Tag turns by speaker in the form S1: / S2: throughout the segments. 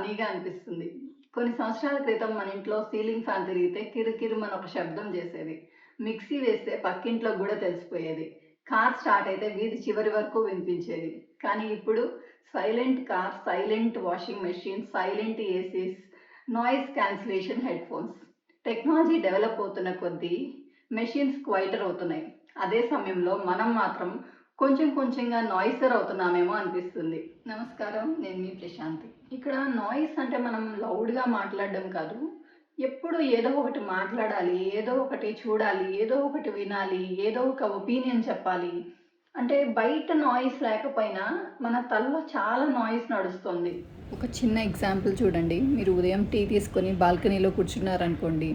S1: ఫన్నీగా అనిపిస్తుంది. కొన్ని సంవత్సరాల క్రితం మన ఇంట్లో సీలింగ్ ఫ్యాన్ తిరిగితే కిరుకిరుమని ఒక శబ్దం చేసేది. మిక్సీ వేస్తే పక్కింట్లోకి గూడా తెలిసిపోయేది. కార్ స్టార్ట్ అయితే వీధి చివరి వరకు వినిపించేది. కానీ ఇప్పుడు silent car, silent washing machine, silent ACs, noise cancellation headphones. Technology develop అవుతున్న కొద్దీ మెషిన్స్ క్వైటర్ అవుతున్నాయి. అదే సమయంలో మనం మాత్రం కొంచెం కొంచెంగా నాయిసర్ అవుతున్నామేమో అనిపిస్తుంది. నమస్కారం, నేను మీ ప్రశాంతి. ఇక్కడ నాయిస్ అంటే మనం లౌడ్‌గా మాట్లాడడం కాదు. ఎప్పుడు ఏదో ఒకటి మాట్లాడాలి, ఏదో ఒకటి చూడాలి, ఏదో ఒకటి వినాలి, ఏదో ఒక ఒపీనియన్ చెప్పాలి. అంటే బయట నాయిస్ లేకపోయినా మన తలలో చాలా నాయిస్ నడుస్తుంది. ఒక చిన్న ఎగ్జాంపుల్ చూడండి. మీరు ఉదయం టీ తీసుకొని బాల్కనీలో కూర్చున్నారనుకోండి,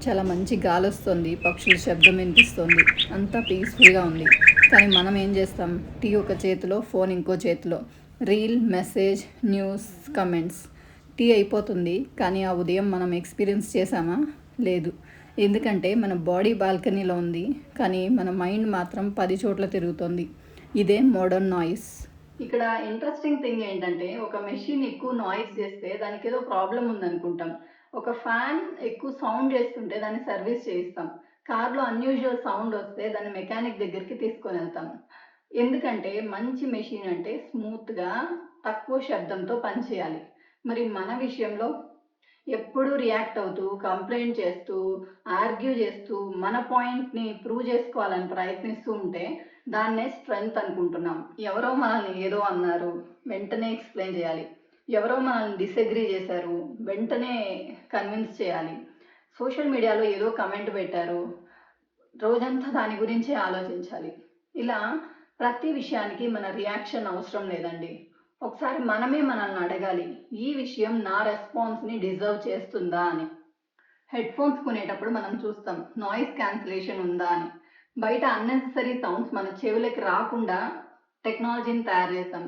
S1: చాలా మంచి గాలి వస్తుంది, పక్షుల శబ్దం వినిపిస్తుంది, అంతా పీస్ఫుల్గా ఉంది. కానీ మనం ఏం చేస్తాం? టీ ఒక చేతిలో, ఫోన్ ఇంకో చేతిలో, reel, message, news, comments. Tea అయిపోతుంది, కానీ ఆ ఉదయం మనం ఎక్స్పీరియన్స్ చేసామా? లేదు. ఎందుకంటే మన బాడీ బాల్కనీలో ఉంది, కానీ మన మైండ్ మాత్రం 10 చోట్ల తిరుగుతుంది. ఇదే మోడర్న్ నాయిస్. ఇక్కడ ఇంట్రెస్టింగ్ థింగ్ ఏంటంటే, ఒక మెషిన్ ఎక్కువ నాయిస్ చేస్తే దానికి ఏదో ప్రాబ్లం ఉందనుకుంటాం. ఒక ఫ్యాన్ ఎక్కువ సౌండ్ చేస్తుంటే దాన్ని సర్వీస్ చేయిస్తాం. కార్‌లో అన్‌యూజువల్ సౌండ్ వస్తే దాన్ని మెకానిక్ దగ్గరికి తీసుకొనెళ్తాం. ఎందుకంటే మంచి మెషిన్ అంటే స్మూత్‌గా, తక్కువ శబ్దంతో పనిచేయాలి. మరి మన విషయంలో ఎప్పుడూ రియాక్ట్ అవుతూ, కంప్లెయింట్ చేస్తూ, ఆర్గ్యూ చేస్తూ, మన పాయింట్‌ని ప్రూవ్ చేసుకోవాలని ప్రయత్నిస్తూ ఉంటే దాన్నే స్ట్రెంగ్త్ అనుకుంటున్నాం. ఎవరో మనల్ని ఏదో అన్నారు, వెంటనే ఎక్స్‌ప్లెయిన్ చేయాలి. ఎవరో మనల్ని డిసగ్రీ చేశారు, వెంటనే కన్విన్స్ చేయాలి. సోషల్ మీడియాలో ఏదో కామెంట్ పెట్టారు, రోజంతా దాని గురించే ఆలోచించాలి. ఇలా ప్రతి విషయానికి మన రియాక్షన్ అవసరం లేదండి. ఒకసారి మనమే మనల్ని అడగాలి, ఈ విషయం నా రెస్పాన్స్‌ని డిజర్వ్ చేస్తుందా అని. హెడ్‌ఫోన్స్ కొనేటప్పుడు మనం చూస్తాం, నాయిస్ క్యాన్సిలేషన్ ఉందా అని. బయట అన్నెసెసరీ సౌండ్స్ మన చెవులకి రాకుండా టెక్నాలజీని తయారు చేసాం.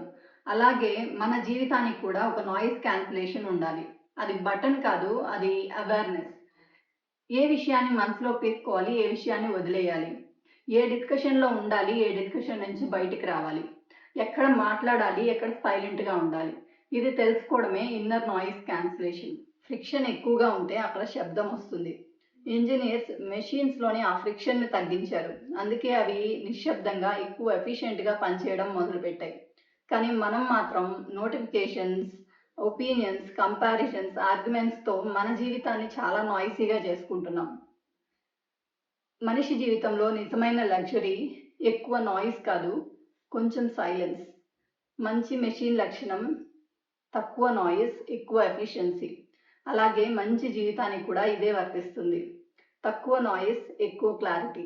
S1: అలాగే మన జీవితానికి కూడా ఒక నాయిస్ క్యాన్సిలేషన్ ఉండాలి. అది బటన్ కాదు, అది అవేర్‌నెస్. ఏ విషయాన్ని మనసులోకి తీసుకోవాలి, ఏ విషయాన్ని వదిలేయాలి. ఏ డిస్కషన్‌లో ఉండాలి, ఏ డిస్కషన్ నుంచి బయటికి రావాలి. ఎక్కడ మాట్లాడాలి, ఎక్కడ సైలెంట్‌గా ఉండాలి. ఇది తెలుసుకోవడమే ఇన్నర్ నాయిస్ క్యాన్సిలేషన్. ఫ్రిక్షన్ ఎక్కువగా ఉంటే అక్కడ శబ్దం వస్తుంది. ఇంజినీర్స్ మెషిన్స్‌లోని ఆ ఫ్రిక్షన్‌ని తగ్గించారు. అందుకే అవి నిశ్శబ్దంగా, ఎక్కువ ఎఫిషియెంట్‌గా పనిచేయడం మొదలుపెట్టాయి. కానీ మనం మాత్రం నోటిఫికేషన్స్, ఒపీనియన్స్, కంపారిజన్స్, ఆర్గ్యుమెంట్స్‌తో మన జీవితాన్ని చాలా నాయిసీగా చేసుకుంటున్నాం. మనిషి జీవితంలో నిజమైన లగ్జరీ ఎక్కువ నాయిస్ కాదు, కొంచెం సైలెన్స్. మంచి మెషిన్ లక్షణం తక్కువ నాయిస్, ఎక్కువ ఎఫిషియన్సీ. అలాగే మంచి జీవితానికి కూడా ఇదే వర్తిస్తుంది. తక్కువ నాయిస్, ఎక్కువ క్లారిటీ.